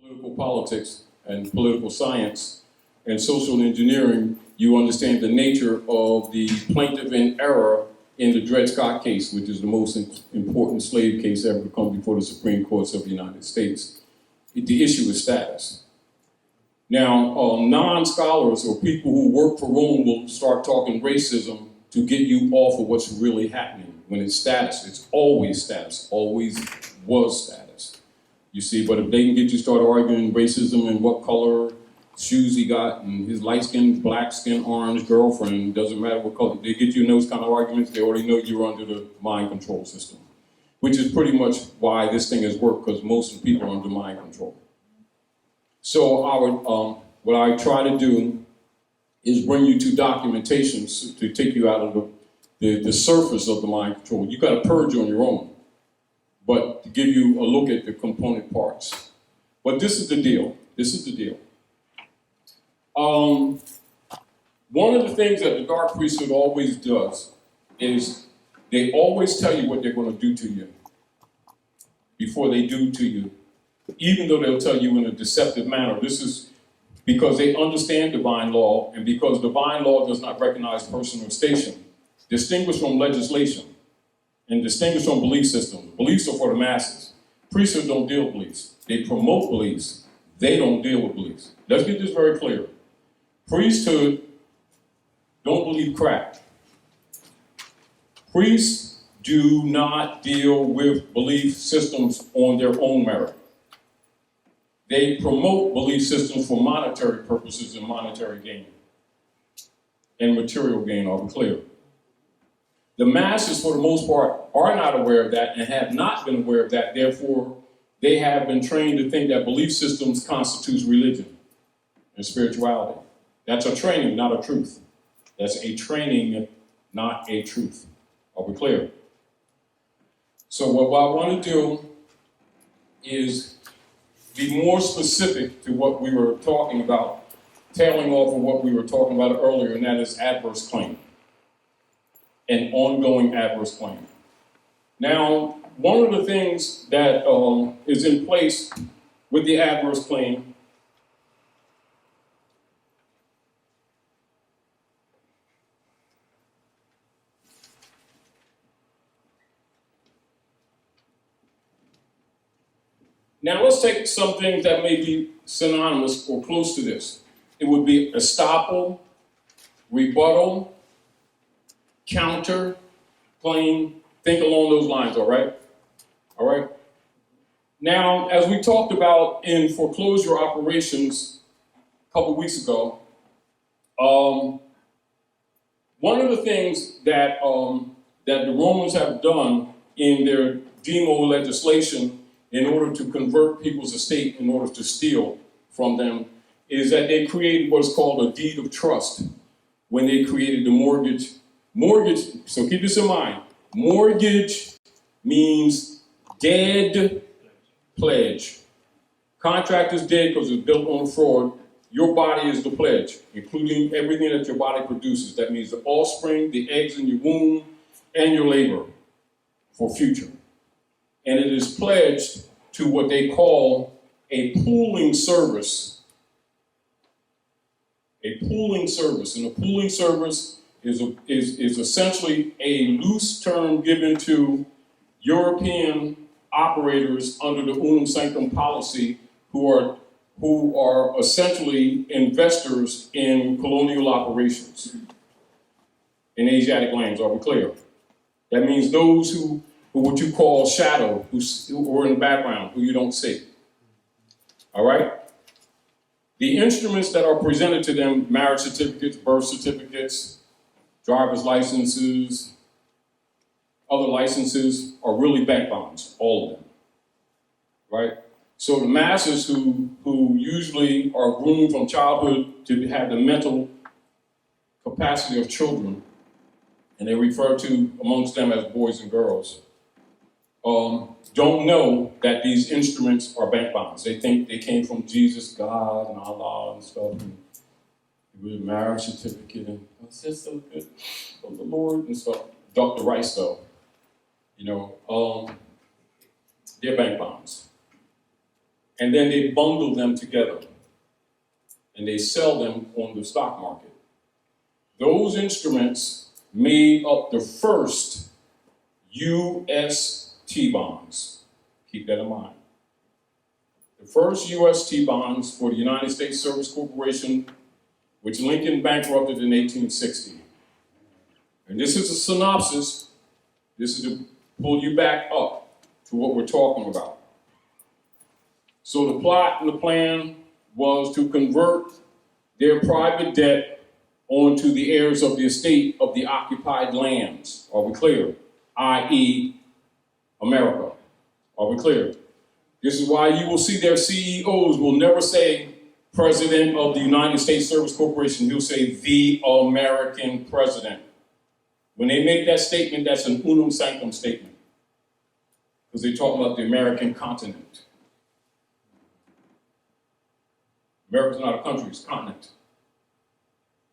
political politics and political science and social engineering, you understand the nature of the plaintiff in error in the Dred Scott case, which is the most important slave case ever to come before the Supreme Courts of the United States. The issue is status. Now, non-scholars or people who work for Rome will start talking racism to get you off of what's really happening. When it's status, it's always status, always was status. You see, but if they can get you start arguing racism and what color shoes he got and his light skin, black skin, orange girlfriend, doesn't matter what color, they get you in those kind of arguments, they already know you're under the mind control system, which is pretty much why this thing has worked, because most of the people are under mind control. So what I try to do is bring you to documentation to take you out of the surface of the mind control. You got to purge on your own, but to give you a look at the component parts. But this is the deal. This is the deal. One of the things that the dark priesthood always does is they always tell you what they're going to do to you before they do to you, even though they'll tell you in a deceptive manner. This is because they understand divine law, and because divine law does not recognize person or station, distinguished from legislation, and distinguished from belief systems. Beliefs are for the masses. Priesthood don't deal with beliefs. They promote beliefs. They don't deal with beliefs. Let's get this very clear. Priesthood don't believe crap. Priests do not deal with belief systems on their own merit. They promote belief systems for monetary purposes and monetary gain and material gain, are we clear? The masses, for the most part, are not aware of that and have not been aware of that. Therefore, they have been trained to think that belief systems constitutes religion and spirituality. That's a training, not a truth. That's a training, not a truth. Are we clear? So what I want to do is be more specific to what we were talking about, tailing off of what we were talking about earlier, and that is adverse claim, an ongoing adverse claim. Now, one of the things that is in place with the adverse claim Now let's take some things that may be synonymous or close to this. It would be estoppel, rebuttal, counter, claim, think along those lines, all right? All right? Now, as we talked about in foreclosure operations a couple weeks ago, one of the things that the Romans have done in their demo legislation in order to convert people's estate, in order to steal from them, is that they created what's called a deed of trust when they created the mortgage. Mortgage, so keep this in mind, mortgage means dead pledge. Contract is dead because it's built on fraud. Your body is the pledge, including everything that your body produces. That means the offspring, the eggs in your womb, and your labor for future. And it is pledged to what they call a pooling service. A pooling service. And a pooling service is essentially a loose term given to European operators under the Unum Sanctum policy who are essentially investors in colonial operations in Asiatic lands. Are we clear? That means those who what you call shadow, who are in the background, who you don't see. All right? The instruments that are presented to them, marriage certificates, birth certificates, driver's licenses, other licenses, are really bank bonds, all of them. Right? So the masses who usually are groomed from childhood to have the mental capacity of children, and they refer to amongst them as boys and girls, don't know that these instruments are bank bonds. They think they came from Jesus, God, and Allah and stuff, and with a marriage certificate, and it's just so good of the Lord and stuff. Dr. Rice, though, they're bank bonds. and then they bundle them together, and they sell them on the stock market. Those instruments made up the first U.S. T-bonds. Keep that in mind. The first U.S. T-bonds for the United States Service Corporation, which Lincoln bankrupted in 1860. And this is a synopsis. This is to pull you back up to what we're talking about. So the plot and the plan was to convert their private debt onto the heirs of the estate of the occupied lands. Are we clear? I.e., America. Are we clear? This is why you will see their CEOs will never say President of the United States Service Corporation. He'll say the American President. When they make that statement, that's an unum sanctum statement, because they talk about the American continent. America's not a country, it's a continent.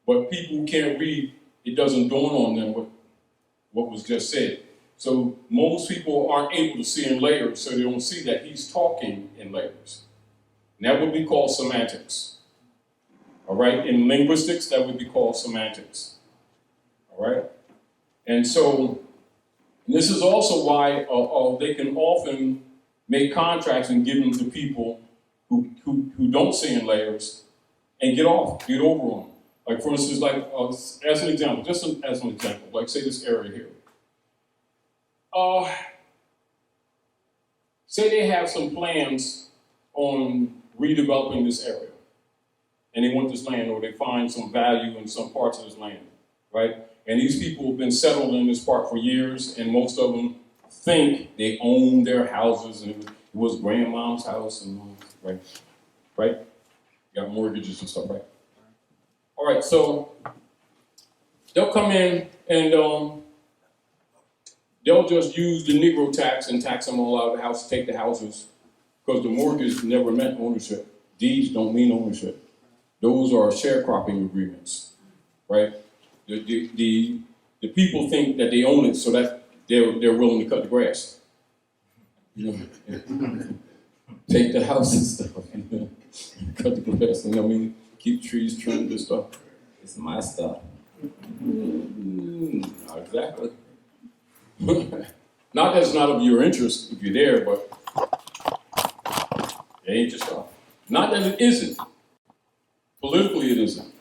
But people who can't read, it doesn't dawn on them what was just said. So most people aren't able to see in layers, so they don't see that he's talking in layers. And that would be called semantics. All right? In linguistics, that would be called semantics. All right? And so this is also why they can often make contracts and give them to people who don't see in layers and get over them. Like, for instance, like, as an example, like, say this area here. Say they have some plans on redeveloping this area, and they want this land, or they find some value in some parts of this land, right? And these people have been settled in this part for years, and most of them think they own their houses, and it was grandmom's house, and right? Got mortgages and stuff, right? All right, so they'll come in and they'll just use the Negro tax and tax them all out of the house, take the houses, because the mortgage never meant ownership. Deeds don't mean ownership. Those are sharecropping agreements, right? The people think that they own it, so that they're willing to cut the grass. You know, take the house and stuff, cut the grass, and I mean, keep trees trimmed and stuff. It's my stuff. Not exactly. Not that it's not of your interest if you're there, but it ain't your stuff. Not that it isn't. Politically, it isn't.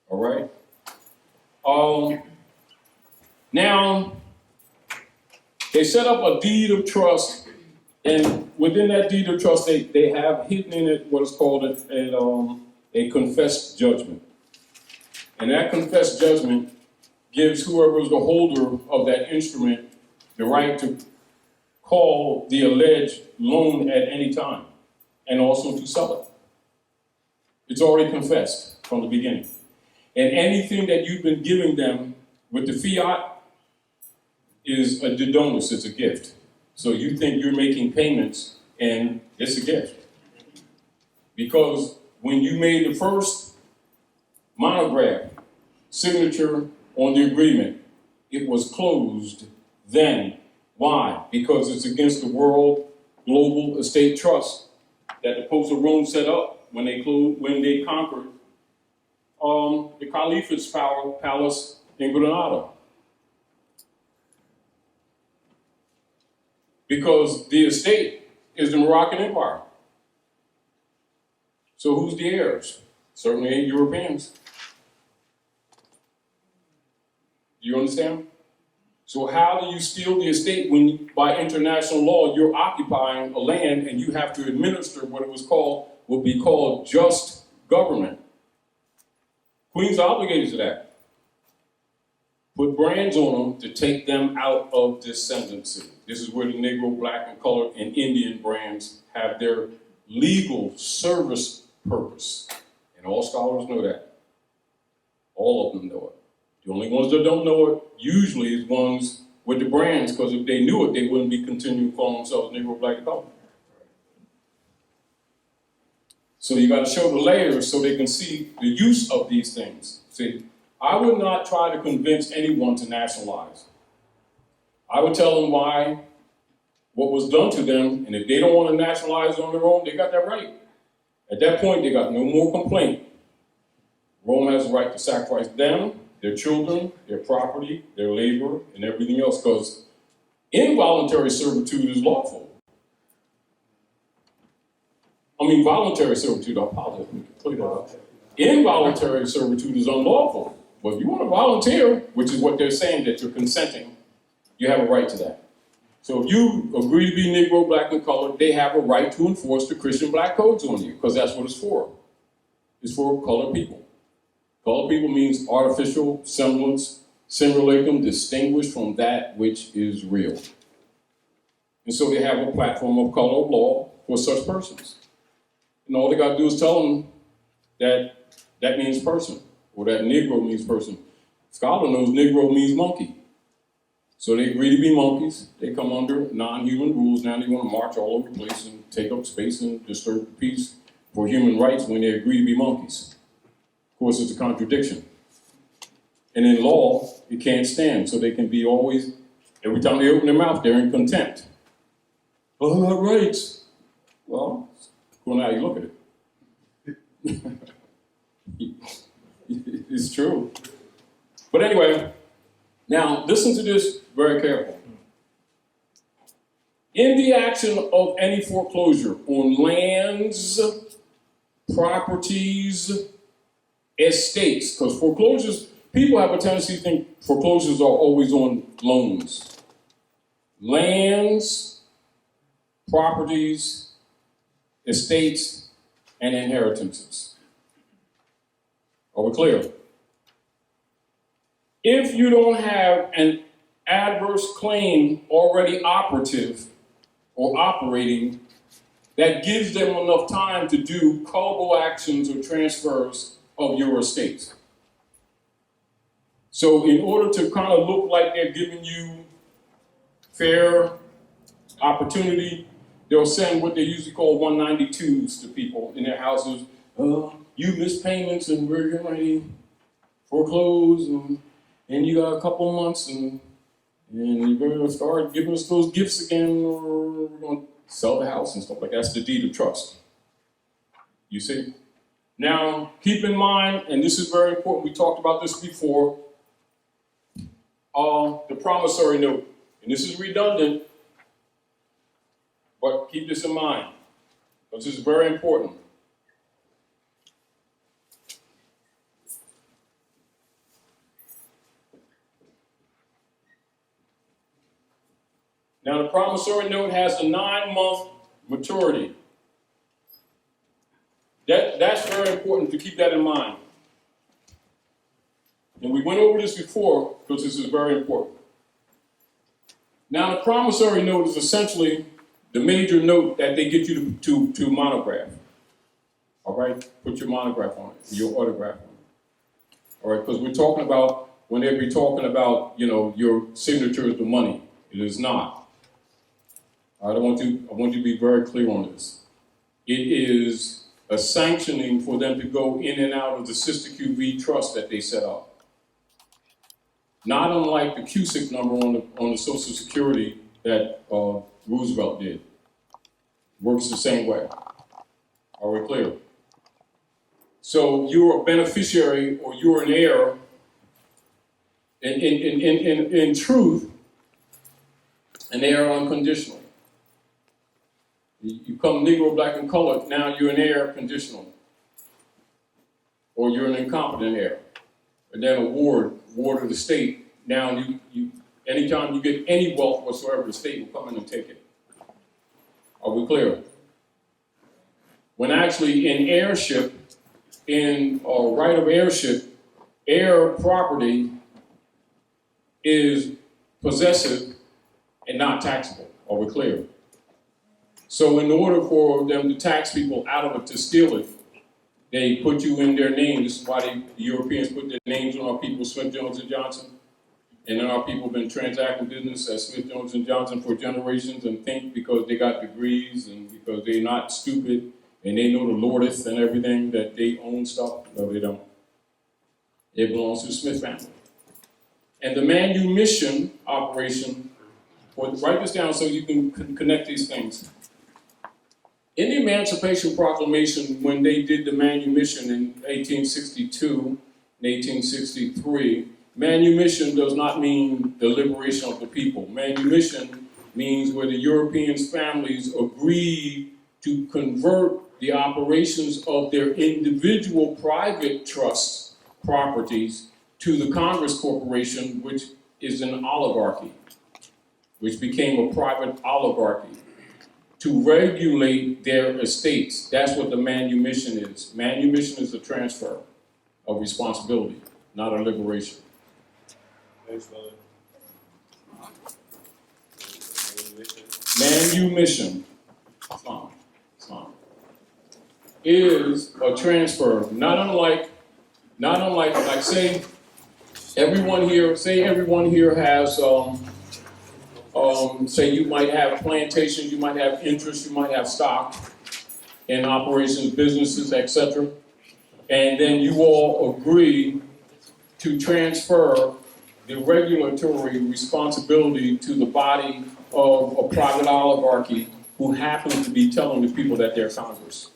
All right? Now, they set up a deed of trust, and within that deed of trust, they have hidden in it what is called a confessed judgment. And that confessed judgment gives whoever is the holder of that instrument the right to call the alleged loan at any time, and also to sell it. It's already confessed from the beginning. And anything that you've been giving them with the fiat is a didonus, it's a gift. So you think you're making payments, and it's a gift. Because when you made the first monograph signature on the agreement, it was closed then. Why? Because it's against the World Global Estate Trust that the Popes of Rome set up when they conquered the Caliphate's palace in Granada. Because the estate is the Moroccan Empire. So who's the heirs? Certainly ain't Europeans. Do you understand? So how do you steal the estate when, by international law, you're occupying a land and you have to administer what would be called just government? Queen's obligated to that. Put brands on them to take them out of descendancy. This is where the Negro, Black, and Colored, and Indian brands have their legal service purpose. And all scholars know that. All of them know it. The only ones that don't know it usually is ones with the brands, because if they knew it, they wouldn't be continuing calling themselves Negro, Black, and Colored. So you got to show the layers so they can see the use of these things. See, I would not try to convince anyone to nationalize. I would tell them why what was done to them, and if they don't want to nationalize on their own, they got that right. At that point, they got no more complaint. Rome has the right to sacrifice them, their children, their property, their labor, and everything else, because involuntary servitude is lawful. Voluntary servitude, I apologize, we can clear that up. Involuntary servitude is unlawful. But if you want to volunteer, which is what they're saying, that you're consenting, you have a right to that. So if you agree to be Negro, black, and colored, they have a right to enforce the Christian black codes on you, because that's what it's for. It's for colored people. Colored people means artificial semblance, simulacrum, distinguished from that which is real. And so they have a platform of color of law for such persons. And all they got to do is tell them that that means person, or that Negro means person. Scholar knows Negro means monkey. So they agree to be monkeys. They come under non-human rules. Now they want to march all over the place and take up space and disturb the peace for human rights when they agree to be monkeys. Of course, it's a contradiction. And in law, it can't stand. So they can be always, every time they open their mouth, they're in contempt. Oh, not rights. Well, well, now you look at it. It's true. But anyway, now listen to this very carefully. In the action of any foreclosure on lands, properties, estates, because foreclosures, people have a tendency to think foreclosures are always on loans. Lands, properties, estates, and inheritances. Are we clear? If you don't have an adverse claim already operative or operating that gives them enough time to do callable actions or transfers of your estates. So in order to kind of look like they're giving you fair opportunity, they'll send what they usually call 192s to people in their houses. You missed payments and we're getting ready to foreclose and you got a couple months and you're going to start giving us those gifts again, or we're going to sell the house and stuff like that. That's the deed of trust. You see? Now, keep in mind, and this is very important, we talked about this before, the promissory note. And this is redundant, but keep this in mind, because this is very important. Now, the promissory note has a 9-month maturity. That's very important to keep that in mind. And we went over this before because this is very important. Now, the promissory note is essentially the major note that they get you to monograph. All right? Put your monograph on it, your autograph on it. All right? Because we're talking about, when they be talking about, your signature is the money. It is not. All right, I want you to be very clear on this. It is a sanctioning for them to go in and out of the Sister QV trust that they set up. Not unlike the Cusick number on the Social Security that Roosevelt did. Works the same way. Are we clear? So you're a beneficiary or you're an heir. In truth, an heir unconditionally. You come Negro, black, and colored, now you're an heir conditionally. Or you're an incompetent heir. And then a ward of the state, now you anytime you get any wealth whatsoever, the state will come in and take it. Are we clear? When actually in heirship, in right of heirship, heir property is possessive and not taxable. Are we clear? So in order for them to tax people out of it, to steal it, they put you in their name. This is why the Europeans put their names on our people, Smith, Jones, and Johnson. And then our people have been transacting business at Smith, Jones, and Johnson for generations and think because they got degrees and because they're not stupid and they know the Lordeth and everything that they own stuff. No, they don't. It belongs to the Smith family. And the manumission operation Or write this down so you can connect these things. In the Emancipation Proclamation, when they did the manumission in 1862 and 1863, manumission does not mean the liberation of the people. Manumission means where the European families agreed to convert the operations of their individual private trust properties to the Congress Corporation, which is an oligarchy, which became a private oligarchy, to regulate their estates. That's what the manumission is. Manumission is a transfer of responsibility, not a liberation. Manumission is a transfer, not unlike like say everyone here has say you might have plantations, you might have interest, you might have stock in operations, businesses, etc. And then you all agree to transfer the regulatory responsibility to the body of a private oligarchy who happens to be telling the people that they're Congress.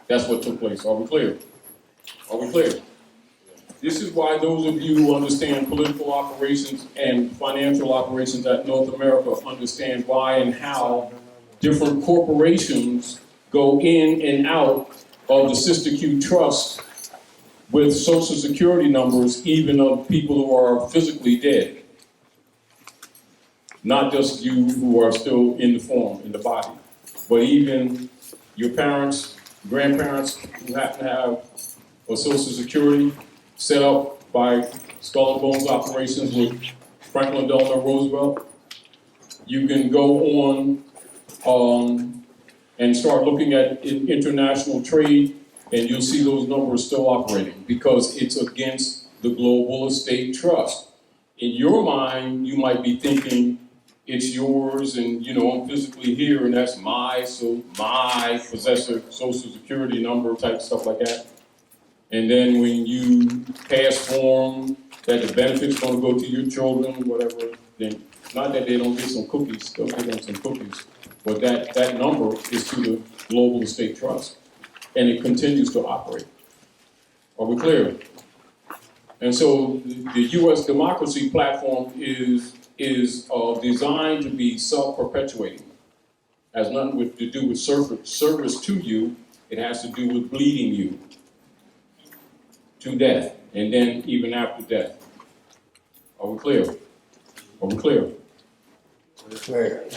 That's what took place. Are we clear? Are we clear? This is why those of you who understand political operations and financial operations at North America understand why and how different corporations go in and out of the Sister Q Trust with Social Security numbers, even of people who are physically dead. Not just you who are still in the form, in the body, but even your parents, grandparents who happen to have a Social Security set up by Skull and Bones operations with Franklin Delano Roosevelt. You can go on and start looking at international trade, and you'll see those numbers still operating because it's against the Global Estate Trust. In your mind, you might be thinking it's yours, and I'm physically here, and that's my possessor Social Security number type stuff like that. And then when you pass form that the benefits going to go to your children, whatever, then not that they don't get some cookies, they'll get them some cookies, but that number is to the Global Estate Trust, and it continues to operate. Are we clear? And so the U.S. democracy platform is designed to be self-perpetuating. It has nothing to do with service to you, it has to do with bleeding you to death, and then even after death. Are we clear? Are we clear? We're clear.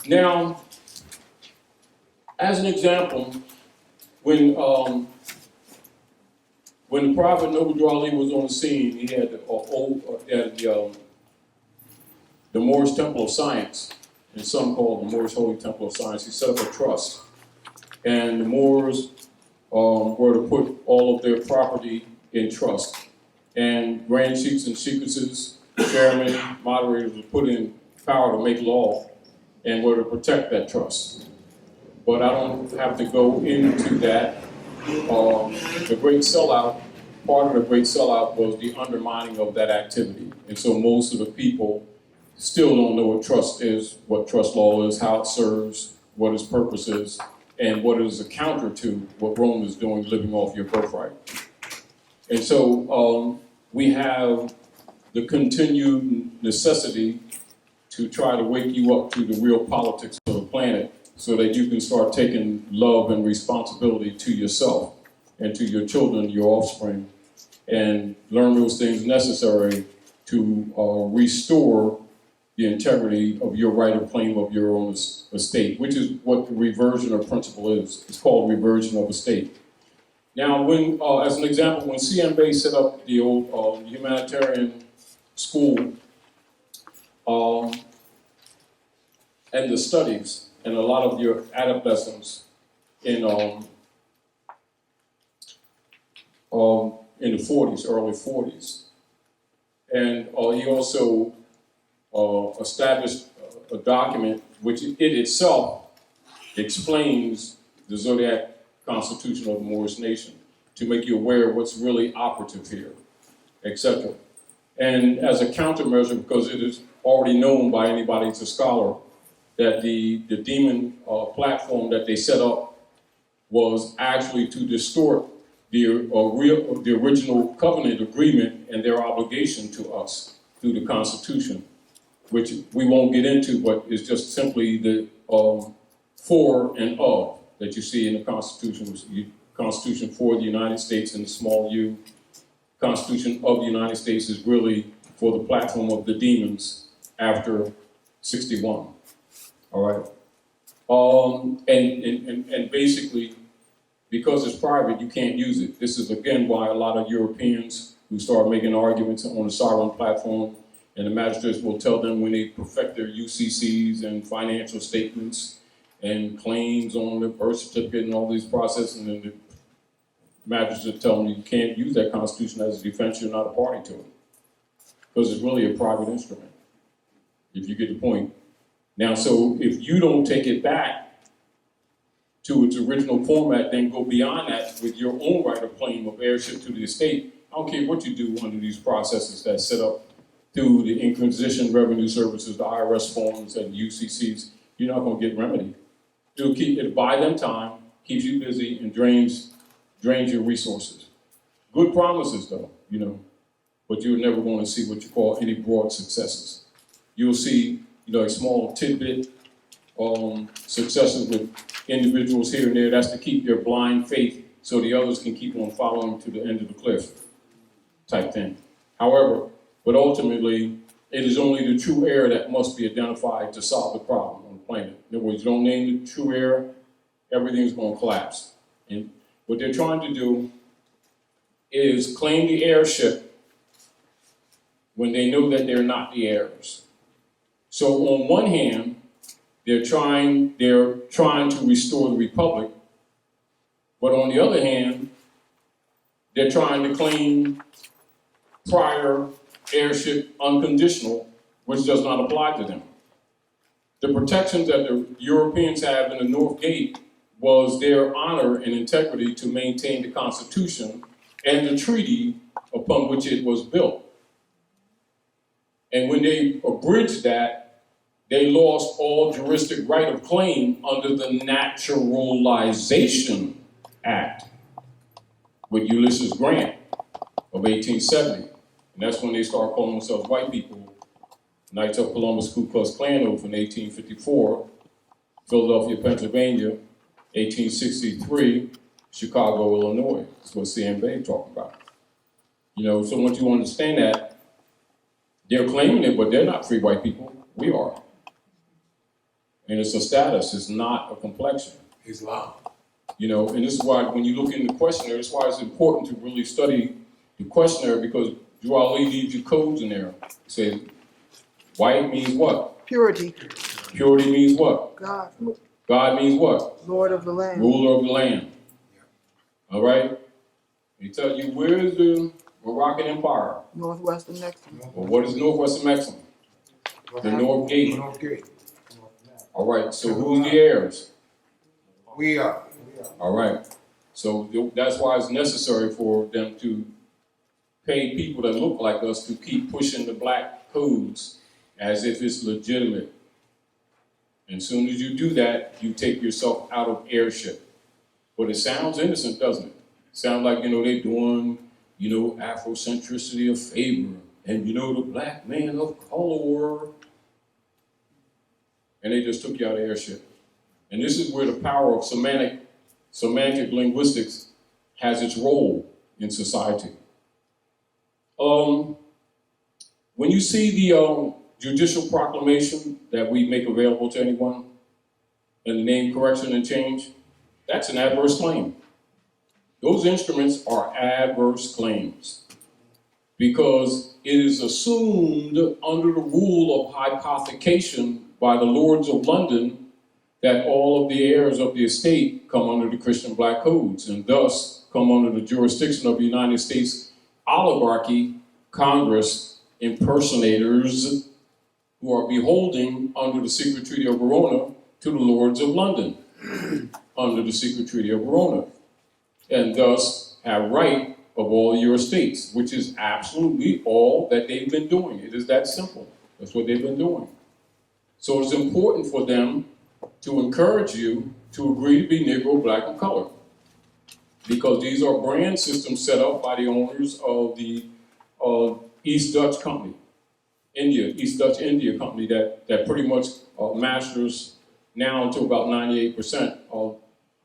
Now, as an example, when the Prophet Noble Ali was on the scene, he had the Moorish Temple of Science, and some call it the Moorish Holy Temple of Science. He set up a trust, and the Moors were to put all of their property in trust. And grand sheikhs and sheikesses, chairmen, moderators were put in power to make law and were to protect that trust. But I don't have to go into that. The great sellout, part of the great sellout was the undermining of that activity. And so most of the people still don't know what trust is, what trust law is, how it serves, what its purpose is, and what is a counter to what Rome is doing, living off your birthright. And so we have the continued necessity to try to wake you up to the real politics of the planet so that you can start taking love and responsibility to yourself and to your children, your offspring, and learn those things necessary to restore the integrity of your right of claim of your own estate, which is what the reversion of principle is. It's called reversion of estate. Now, when, as an example, when CM Bey set up the old humanitarian school and the studies and a lot of your adolescents in the 40s, early 40s, and he also established a document which it itself explains the Zodiac Constitution of the Moorish nation to make you aware of what's really operative here, etc. And as a countermeasure, because it is already known by anybody who's a scholar, that the demon platform that they set up was actually to distort the original covenant agreement and their obligation to us through the Constitution, which we won't get into, but it's just simply the for and of that you see in the Constitution. Constitution for the United States and the small u. Constitution of the United States is really for the platform of the demons after 61. All right. And basically, because it's private, you can't use it. This is again why a lot of Europeans who start making arguments on the sovereign platform, and the magistrates will tell them when they perfect their UCCs and financial statements and claims on the birth certificate and all these processes, and then the magistrates tell them you can't use that Constitution as a defense, you're not a party to it. Because it's really a private instrument, if you get the point. Now, so if you don't take it back to its original format, then go beyond that with your own right of claim of heirship to the estate, I don't care what you do under these processes that's set up through the Inquisition, Revenue Services, the IRS forms, and UCCs, you're not going to get remedy. It'll buy them time, keeps you busy, and drains your resources. Good promises, though, but you're never going to see what you call any broad successes. You'll see, a small tidbit successes with individuals here and there. That's to keep their blind faith so the others can keep on following to the end of the cliff type thing. However, but ultimately, it is only the true heir that must be identified to solve the problem on the planet. In other words, you don't name the true heir, everything's going to collapse. And what they're trying to do is claim the heirship when they know that they're not the heirs. So on one hand, they're trying to restore the republic, but on the other hand, they're trying to claim prior heirship unconditional, which does not apply to them. The protections that the Europeans have in the North Gate was their honor and integrity to maintain the Constitution and the treaty upon which it was built. And when they abridged that, they lost all juristic right of claim under the Naturalization Act with Ulysses Grant of 1870. And that's when they start calling themselves white people. Knights of Columbus Ku Klux Klan oath in 1854, Philadelphia, Pennsylvania, 1863, Chicago, Illinois. That's what CM Bay talking about. So once you understand that, they're claiming it, but they're not free white people. We are. And it's a status, it's not a complexion. Islam. And this is why when you look in the questionnaire, that's why it's important to really study the questionnaire, because Drew Ali leaves you codes in there. Say, white means what? Purity. Purity means what? God. God means what? Lord of the land. Ruler of the land. All right? They tell you, where is the Moroccan Empire? Northwestern Mexico. Well, what is Northwestern Mexico? The North Gate. North Gate. All right, so who's the heirs? We are. All right, so that's why it's necessary for them to pay people that look like us to keep pushing the black codes as if it's legitimate. And as soon as you do that, you take yourself out of heirship. But it sounds innocent, doesn't it? It sounds like, they're doing, Afrocentricity a favor. And, the black man of color. And they just took you out of heirship. And this is where the power of semantic linguistics has its role in society. When you see the judicial proclamation that we make available to anyone, and the name correction and change, that's an adverse claim. Those instruments are adverse claims because it is assumed under the rule of hypothecation by the Lords of London that all of the heirs of the estate come under the Christian black codes and thus come under the jurisdiction of the United States oligarchy, Congress, impersonators who are beholding under the secret treaty of Verona to the Lords of London under the secret treaty of Verona, and thus have right of all your estates, which is absolutely all that they've been doing. It is that simple. That's what they've been doing. So it's important for them to encourage you to agree to be Negro, Black, or colored, because these are brand systems set up by the owners of the East Dutch Company, East Dutch India Company, that pretty much masters now to about 98% of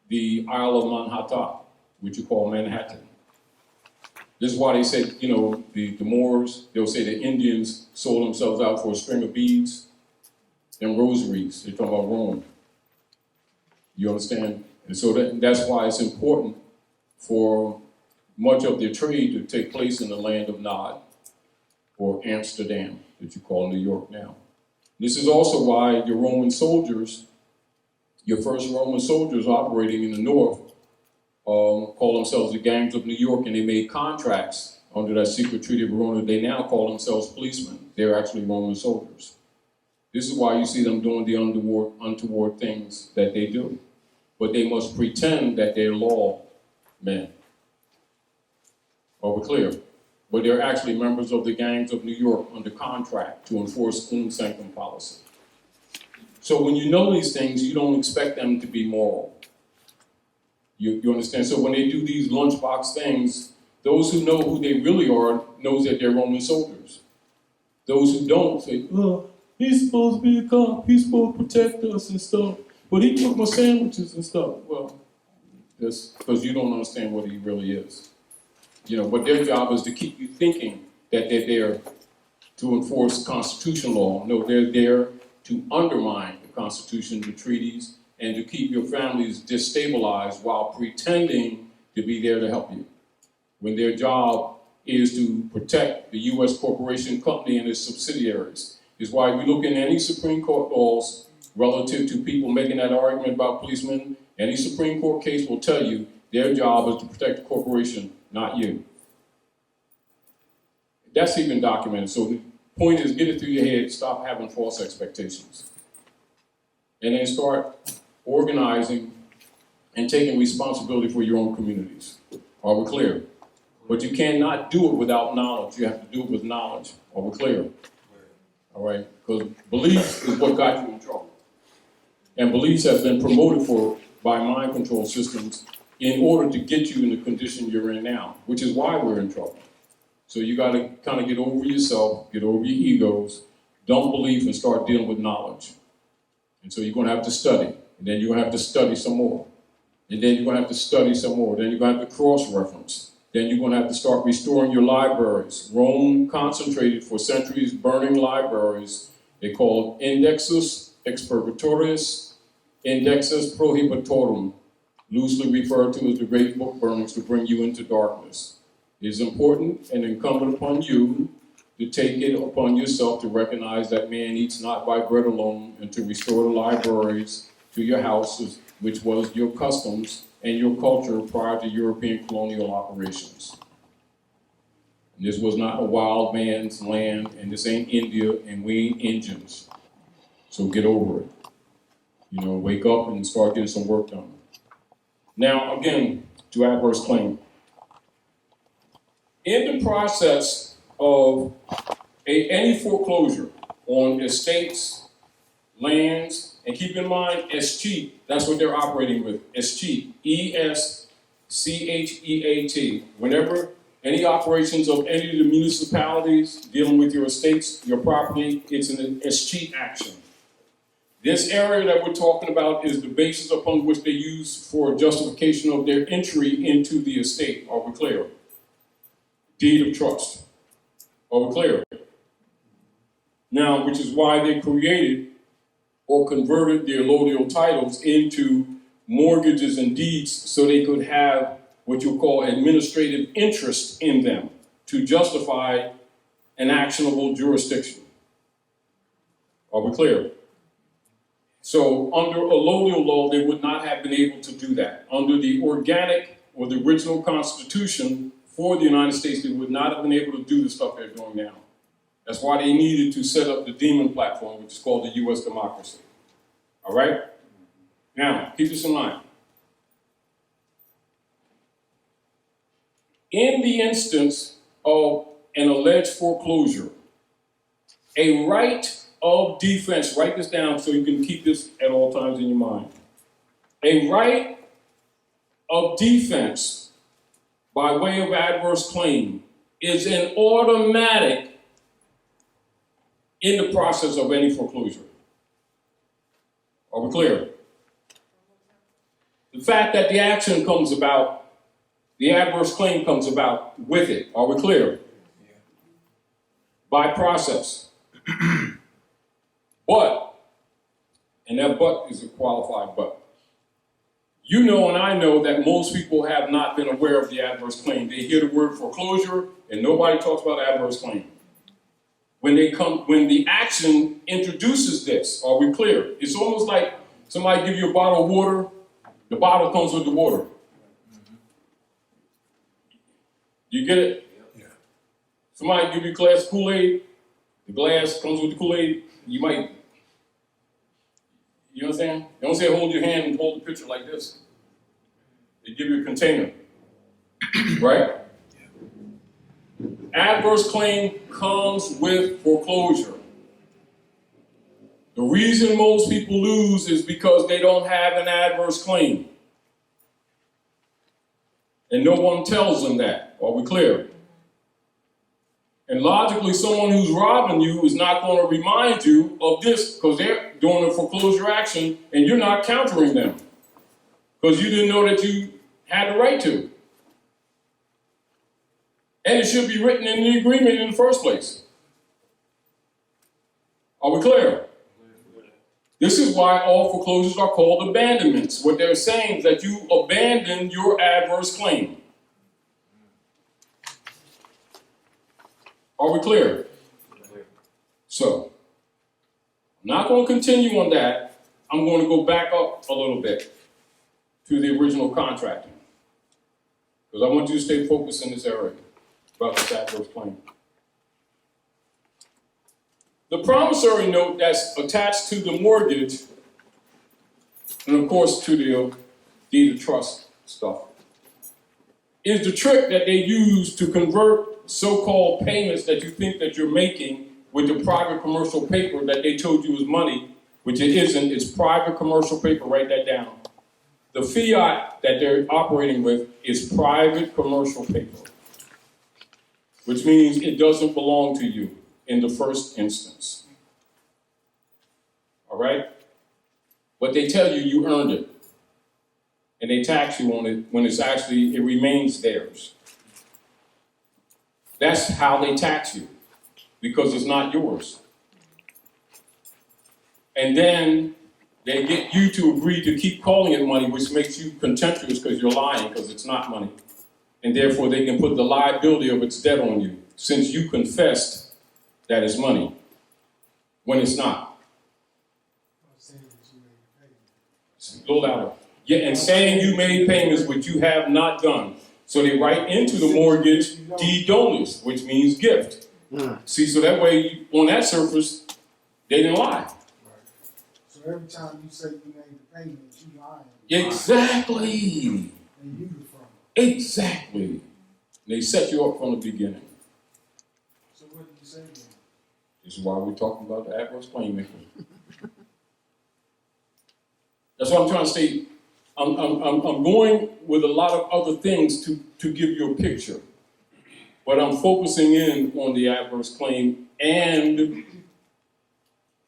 the Isle of Manhattan, which you call Manhattan. This is why they say, the Moors, they'll say the Indians sold themselves out for a string of beads and rosaries. They're talking about Rome. You understand? And so that's why it's important for much of their trade to take place in the land of Nod, or Amsterdam, that you call New York now. This is also why your Roman soldiers, your first Roman soldiers operating in the north, call themselves the gangs of New York, and they made contracts under that secret treaty of Verona. They now call themselves policemen. They're actually Roman soldiers. This is why you see them doing the untoward things that they do. But they must pretend that they're law men. Are we clear? But they're actually members of the gangs of New York under contract to enforce unum sanctum policy. So when you know these things, you don't expect them to be moral. You understand? So when they do these lunchbox things, those who know who they really are knows that they're Roman soldiers. Those who don't say, oh, he's supposed to be a cop, he's supposed to protect us and stuff, but he took my sandwiches and stuff. Well, that's because you don't understand what he really is. But their job is to keep you thinking that they're there to enforce constitutional law. No, they're there to undermine the Constitution, the treaties, and to keep your families destabilized while pretending to be there to help you, when their job is to protect the U.S. corporation company and its subsidiaries. Is why we look in any Supreme Court laws relative to people making that argument about policemen. Any Supreme Court case will tell you their job is to protect the corporation, not you. That's even documented. So the point is, get it through your head, stop having false expectations, and then start organizing and taking responsibility for your own communities. Are we clear? But you cannot do it without knowledge. You have to do it with knowledge. Are we clear? All right? Because belief is what got you in trouble. And beliefs have been promoted by mind control systems in order to get you in the condition you're in now, which is why we're in trouble. So you got to kind of get over yourself, get over your egos, dump belief, and start dealing with knowledge. And so you're going to have to study. And then you're going to have to study some more. And then you're going to have to study some more. Then you're going to have to cross-reference. Then you're going to have to start restoring your libraries. Rome concentrated for centuries burning libraries. They called indexus expurgatorius, indexus prohibitorum, loosely referred to as the great book burnings to bring you into darkness. It is important and incumbent upon you to take it upon yourself to recognize that man eats not by bread alone, and to restore the libraries to your houses, which was your customs and your culture prior to European colonial operations. And this was not a wild man's land, and this ain't India, and we ain't Indians. So get over it. Wake up and start getting some work done. Now, again, to adverse claim. In the process of any foreclosure on estates, lands, and keep in mind, escheat, that's what they're operating with, escheat, E-S-C-H-E-A-T. Whenever any operations of any of the municipalities dealing with your estates, your property, it's an escheat action. This area that we're talking about is the basis upon which they use for justification of their entry into the estate. Are we clear? Deed of trust. Are we clear? Now, which is why they created or converted their allodial titles into mortgages and deeds so they could have what you call administrative interest in them to justify an actionable jurisdiction. Are we clear? So under allodial law, they would not have been able to do that. Under the organic or the original Constitution for the United States, they would not have been able to do the stuff they're doing now. That's why they needed to set up the demon platform, which is called the U.S. democracy. All right? Now, keep this in mind. in the instance of an alleged foreclosure, a right of defense, write this down so you can keep this at all times in your mind. A right of defense by way of adverse claim is an automatic in the process of any foreclosure. Are we clear? The fact that the action comes about, the adverse claim comes about with it. Are we clear? By process. But, and that but is a qualified but. You know and I know that most people have not been aware of the adverse claim. They hear the word foreclosure and nobody talks about adverse claim. When the action introduces this, are we clear? It's almost like somebody give you a bottle of water, the bottle comes with the water. You get it? Yeah. Somebody give you a glass of Kool-Aid, the glass comes with the Kool-Aid, you might, you understand? They don't say hold your hand and hold the picture like this. They give you a container, right? Adverse claim comes with foreclosure. The reason most people lose is because they don't have an adverse claim. And no one tells them that. Are we clear? And logically, someone who's robbing you is not going to remind you of this because they're doing a foreclosure action and you're not countering them because you didn't know that you had the right to. And it should be written in the agreement in the first place. Are we clear? This is why all foreclosures are called abandonments. What they're saying is that you abandon your adverse claim. Are we clear? So, I'm not going to continue on that. I'm going to go back up a little bit to the original contracting. Because I want you to stay focused in this area about this adverse claim. The promissory note that's attached to the mortgage, and of course to the deed of trust stuff, is the trick that they use to convert so-called payments that you think that you're making with the private commercial paper that they told you was money, which it isn't, it's private commercial paper, write that down. The fiat that they're operating with is private commercial paper, which means it doesn't belong to you in the first instance. All right? But they tell you you earned it. And they tax you on it when it's actually, it remains theirs. That's how they tax you, because it's not yours. And then they get you to agree to keep calling it money, which makes you contemptuous because you're lying, because it's not money. And therefore they can put the liability of its debt on you, since you confessed that it's money, when it's not. A little louder. Yeah, and saying you made payments which you have not done. So they write into the mortgage deed donors, which means gift. See, so that way, on that surface, they didn't lie. Right. So every time you say you made the payment, you lying. Exactly. And you the fraud. Exactly. They set you up from the beginning. So what did you say then? This is why we're talking about the adverse claim maker. That's what I'm trying to say. I'm going with a lot of other things to give you a picture. But I'm focusing in on the adverse claim and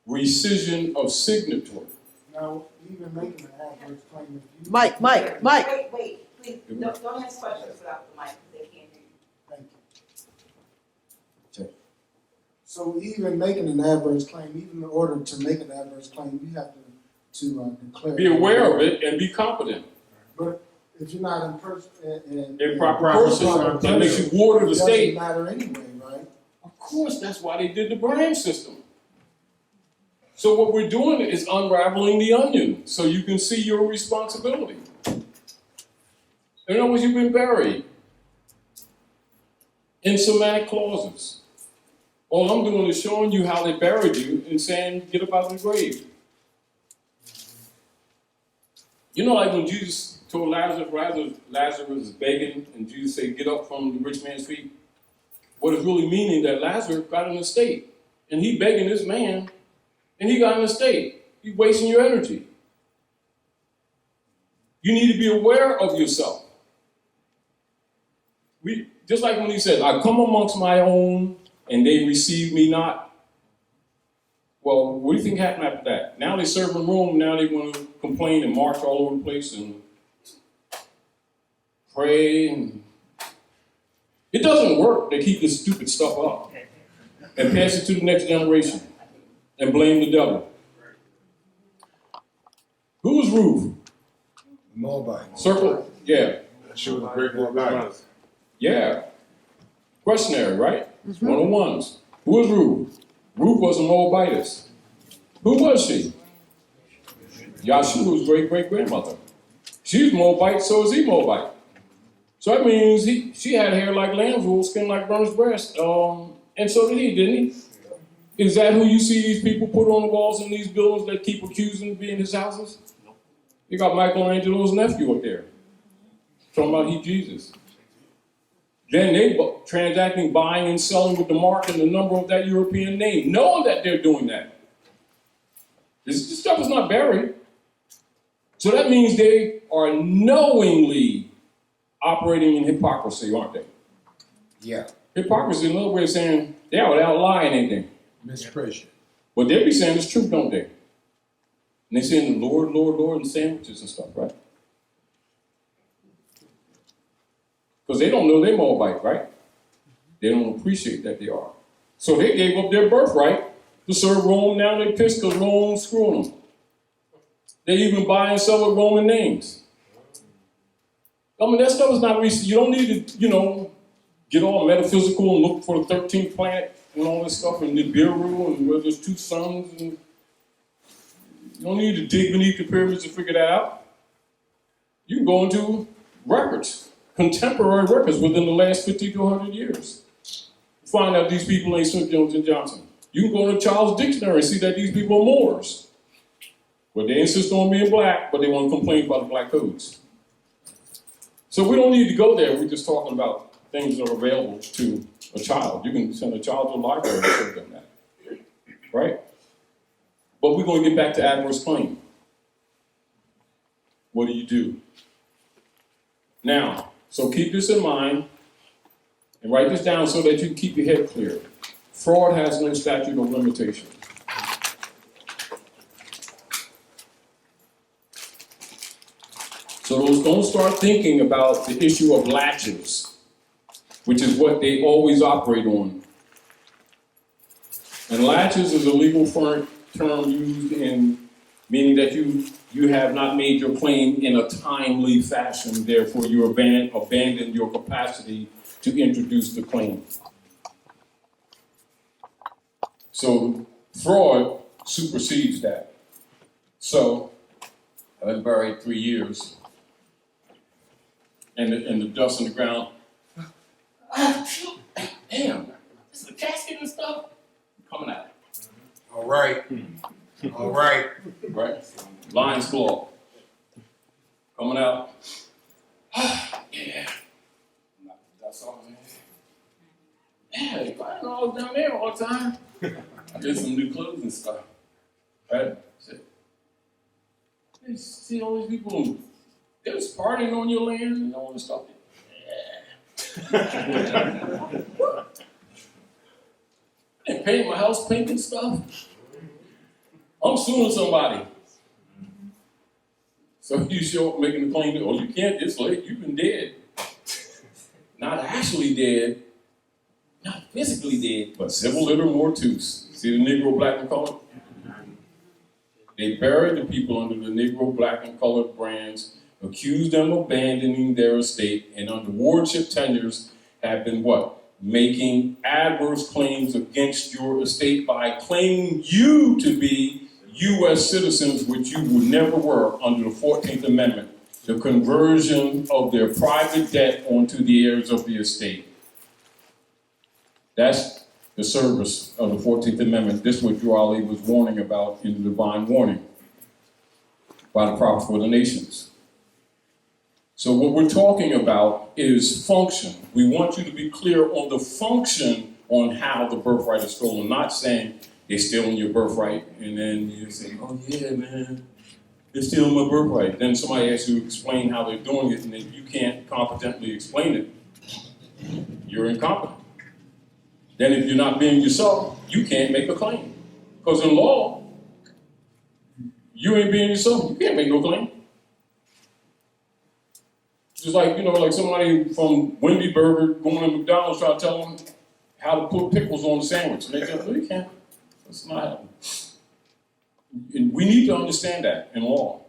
rescission of signatory. Now, even making an adverse claim if you... Mike. Wait, please, don't ask questions without the mic, because they can't hear you. Thank you. Okay. So even making an adverse claim, even in order to make an adverse claim, you have to declare... Be aware of it and be competent. But if you're not in Proper person, that makes you ward of the state. It doesn't matter anyway, right? Of course, that's why they did the branch system. So what we're doing is unraveling the onion so you can see your responsibility. In other words, you've been buried in semantic clauses. All I'm doing is showing you how they buried you and saying, get up out of the grave. You know, like when Jesus told Lazarus is begging, and Jesus said, "Get up from the rich man's feet." What is really meaning that Lazarus got an estate, and he begging this man, and he got an estate. He's wasting your energy. You need to be aware of yourself. Just like when he said, "I come amongst my own, and they receive me not." Well, what do you think happened after that? Now they serve in Rome. Now they want to complain and march all over the place and pray. And it doesn't work. They keep this stupid stuff up and pass it to the next generation and blame the devil. Who was Ruth? Moabite. Circle. Yeah. She was a great woman. Yeah. Questionnaire, right? It's 101s. Who was Ruth? Ruth was a Moabitess. Who was she? Yahshua's great-great-grandmother. She was Moabite, so is he Moabite. So that means she had hair like lamb's wool, skin like burnished breast. And so did he, didn't he? Is that who you see these people put on the walls in these buildings that keep accusing to be in his houses? You got Michelangelo's nephew up there. Talking about he Jesus. Then they transacting, buying and selling with the mark and the number of that European name, knowing that they're doing that. This stuff is not buried. So that means they are knowingly operating in hypocrisy, aren't they? Yeah. Hypocrisy is another way of saying they are without lying, ain't they? Misprision. But they be saying it's truth, don't they? And they saying the Lord, Lord, Lord, and sandwiches and stuff, right? Because they don't know they're Moabite, right? They don't appreciate that they are. So they gave up their birthright to serve Rome. Now they pissed because Rome's screwing them. They even buy and sell with Roman names. I mean, that stuff is not recent. You don't need to, get all metaphysical and look for the 13th planet and all this stuff and Nibiru and where there's two suns. And you don't need to dig beneath the pyramids to figure that out. You can go into records. Contemporary records within the last 50 to 100 years. Find out these people ain't Smith, Jones, and Johnson. You can go to Charles' Dictionary and see that these people are Moors. But they insist on being black, but they want to complain about the black codes. So we don't need to go there. We're just talking about things that are available to a child. You can send a child to a library and show them that. Right? But we're going to get back to adverse claim. What do you do? Now, so keep this in mind and write this down so that you keep your head clear. Fraud has no statute of limitation. So don't start thinking about the issue of latches, which is what they always operate on. And latches is a legal term used in meaning that you have not made your claim in a timely fashion, therefore you abandon your capacity to introduce the claim. So fraud supersedes that. So I've been buried 3 years, and the dust in the ground. Damn, this is the casket and stuff coming out. All right. All right. Right? Lion's claw. Coming out. Yeah. That's all, man. Yeah, they find all down there all the time. I did some new clothes and stuff. Right? You see all these people, they was partying on your land and all this stuff. Yeah. They paint my house pink and stuff. I'm suing somebody. So you show up making a claim that, oh, you can't, it's late, you've been dead. Not actually dead, not physically dead, but civil litter mortuus. See the Negro, black, and colored? They buried the people under the Negro, black, and colored brands, accused them of abandoning their estate, and under wardship tenures have been what? Making adverse claims against your estate by claiming you to be U.S. citizens, which you would never were under the 14th Amendment, the conversion of their private debt onto the heirs of the estate. That's the service of the 14th Amendment. This is what Raleigh was warning about in the Divine Warning by the Prophet for the Nations. So what we're talking about is function. We want you to be clear on the function on how the birthright is stolen, not saying they're stealing your birthright, and then you say, oh yeah, man, they're stealing my birthright. Then somebody asks you to explain how they're doing it, and then you can't competently explain it. You're incompetent. Then if you're not being yourself, you can't make a claim. Because in law, you ain't being yourself, you can't make no claim. Just like, like somebody from Wendy Burger going to McDonald's trying to tell them how to put pickles on the sandwich. And they say, no, you can't. That's not happening. And we need to understand that in law.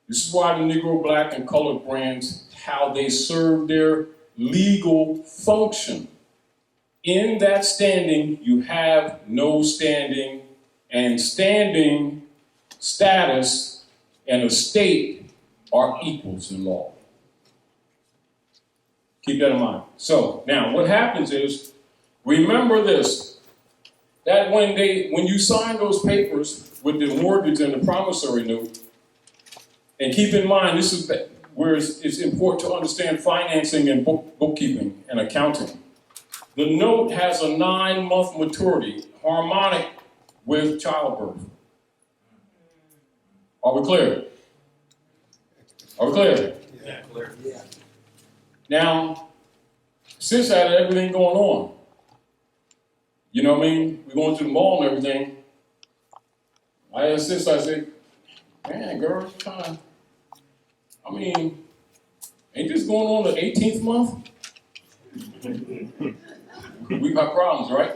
This is why the Negro, Black, and colored brands, how they serve their legal function. In that standing, you have no standing, and standing, status, and estate are equals in law. Keep that in mind. So, now, what happens is, remember this, that when you sign those papers with the mortgage and the promissory note, and keep in mind, this is where it's important to understand financing and bookkeeping and accounting. The note has a 9-month maturity, harmonic with childbirth. Are we clear? Are we clear? Yeah, clear. Yeah. Now, since I had everything going on, you know what I mean? We're going to the mall and everything. I asked sis, I said, man, girl, ain't this going on the 18th month? We got problems, right?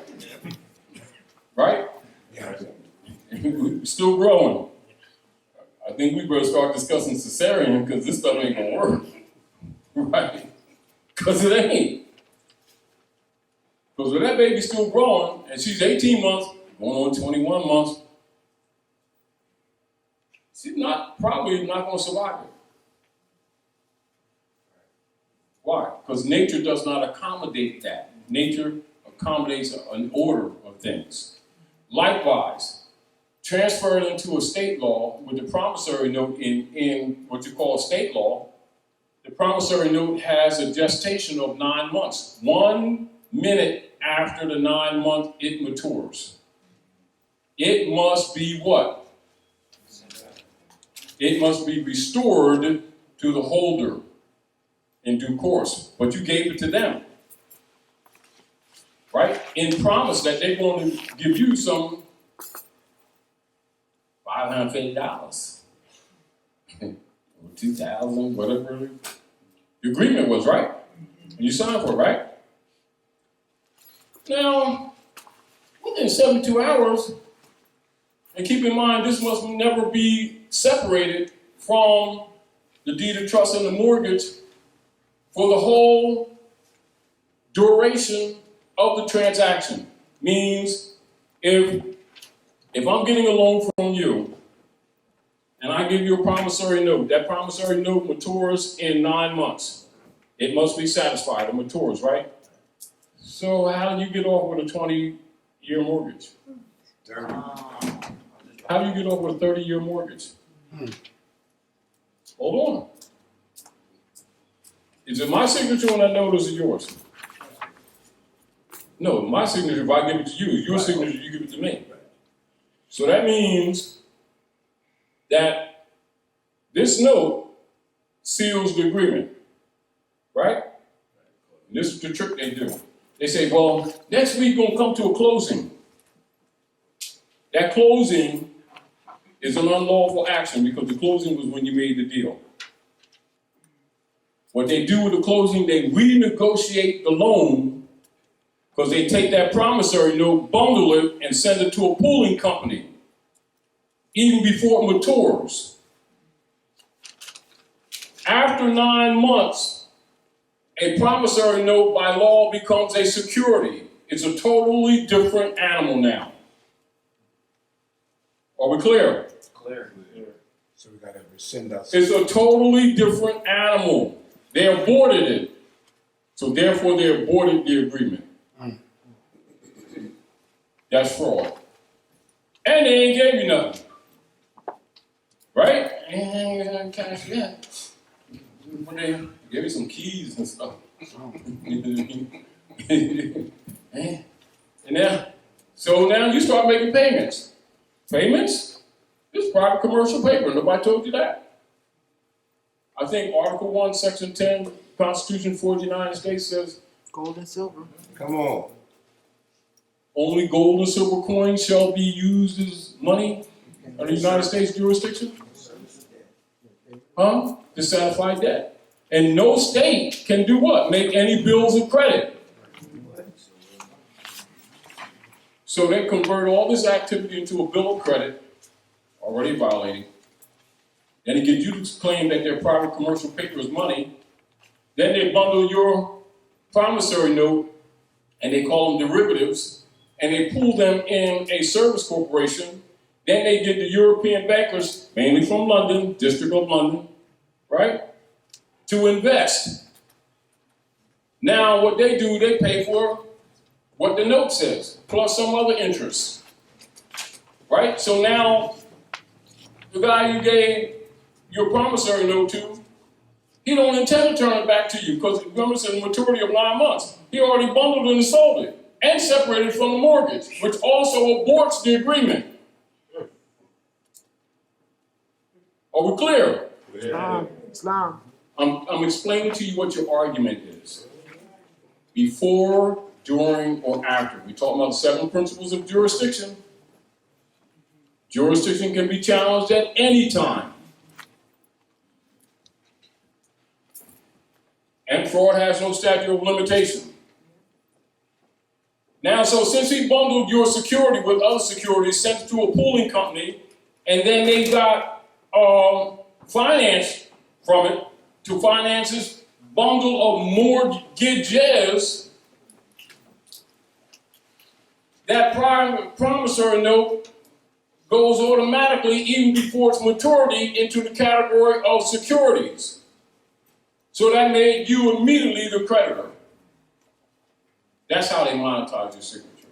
Right? Yeah. We're still growing. I think we better start discussing cesarean because this stuff ain't gonna work. Right? Because it ain't. Because when that baby's still growing, and she's 18 months, going on 21 months, she's probably not going to survive it. Why? Because nature does not accommodate that. Nature accommodates an order of things. Likewise, transferred into a state law with the promissory note in what you call state law, the promissory note has a gestation of 9 months. 1 minute after the 9-month, it matures. It must be what? It must be restored to the holder in due course. But you gave it to them. Right? In promise that they're going to give you some $550. Or $2,000, whatever the agreement was, right? And you signed for it, right? Now, within 72 hours, and keep in mind, this must never be separated from the deed of trust and the mortgage for the whole duration of the transaction. Means if I'm getting a loan from you, and I give you a promissory note, that promissory note matures in 9 months. It must be satisfied, it matures, right? So how do you get off with a 20-year mortgage? 30. How do you get off with a 30-year mortgage? Hold on. Is it my signature on that note or is it yours? No, my signature, if I give it to you, your signature, you give it to me. So that means that this note seals the agreement, right? And this is the trick they do. They say, well, next week we're going to come to a closing. That closing is an unlawful action because the closing was when you made the deal. What they do with the closing, they renegotiate the loan because they take that promissory note, bundle it, and send it to a pooling company, even before it matures. After 9 months, a promissory note by law becomes a security. It's a totally different animal now. Are we clear? Clear. So we got to rescind us. It's a totally different animal. They aborted it. So therefore they aborted the agreement. That's fraud. And they ain't gave you nothing. Right? And cash yet. When they gave me some keys and stuff. And now, so now you start making payments. Payments? This is private commercial paper. Nobody told you that. I think Article 1, Section 10, Constitution for the United States says Gold and silver. Come on. only gold and silver coins shall be used as money under United States jurisdiction. Huh? To satisfy debt. And no state can do what? Make any bills of credit. So they convert all this activity into a bill of credit, already violating. Then they get you to claim that their private commercial paper is money. Then they bundle your promissory note, and they call them derivatives, and they pool them in a service corporation. Then they get the European bankers, mainly from London, District of London, right, to invest. Now what they do, they pay for what the note says, plus some other interest, right? So now the guy you gave your promissory note to, he don't intend to turn it back to you because remember it's a maturity of 9 months. He already bundled it and sold it and separated it from the mortgage, which also aborts the agreement. Are we clear? Islam. I'm explaining to you what your argument is. Before, during, or after. We talk about the 7 principles of jurisdiction. Jurisdiction can be challenged at any time. And fraud has no statute of limitation. Now, so since he bundled your security with other securities, sent it to a pooling company, and then they got finance from it to finance this bundle of mortgages, that promissory note goes automatically, even before its maturity, into the category of securities. So that made you immediately the creditor. That's how they monetize your signature.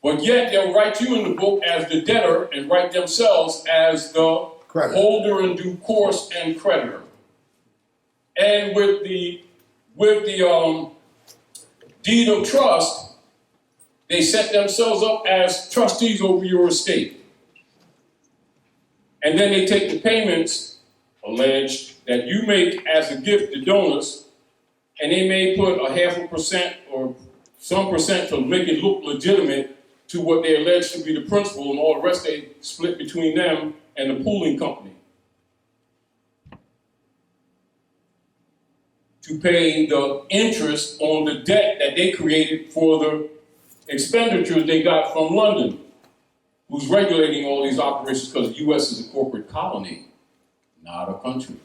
But yet they'll write you in the book as the debtor and write themselves as the Creditor. holder in due course and creditor. And with the deed of trust, they set themselves up as trustees over your estate. And then they take the payments, alleged, that you make as a gift to donors, and they may put a 0.5% or some percent to make it look legitimate to what they allege to be the principal, and all the rest they split between them and the pooling company to pay the interest on the debt that they created for the expenditures they got from London, who's regulating all these operations because the U.S. is a corporate colony, not a country.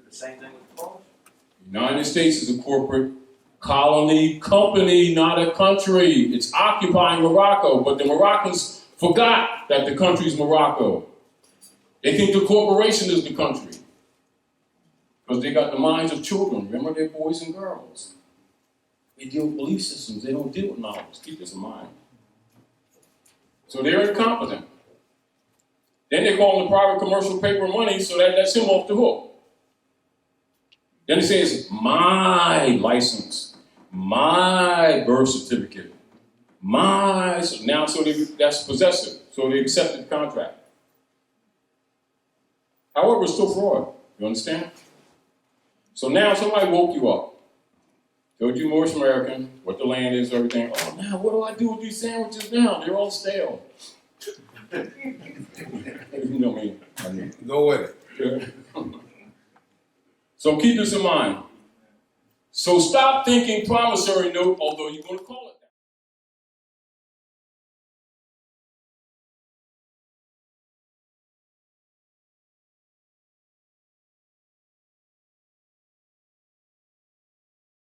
The same thing with the Polish. The United States is a corporate colony company, not a country. It's occupying Morocco, but the Moroccans forgot that the country is Morocco. They think the corporation is the country because they got the minds of children. Remember, they're boys and girls. They deal with belief systems. They don't deal with knowledge. Keep this in mind. So they're incompetent. Then they call them the private commercial paper money, so that's him off the hook. Then they say it's my license, my birth certificate, my, so now that's possessive, so they accepted the contract. However, it's still fraud, you understand? So now somebody woke you up, told you Moorish American, what the land is, everything. Oh, now what do I do with these sandwiches now? They're all stale. You know me. Go with it. So keep this in mind. So stop thinking promissory note, although you're going to call it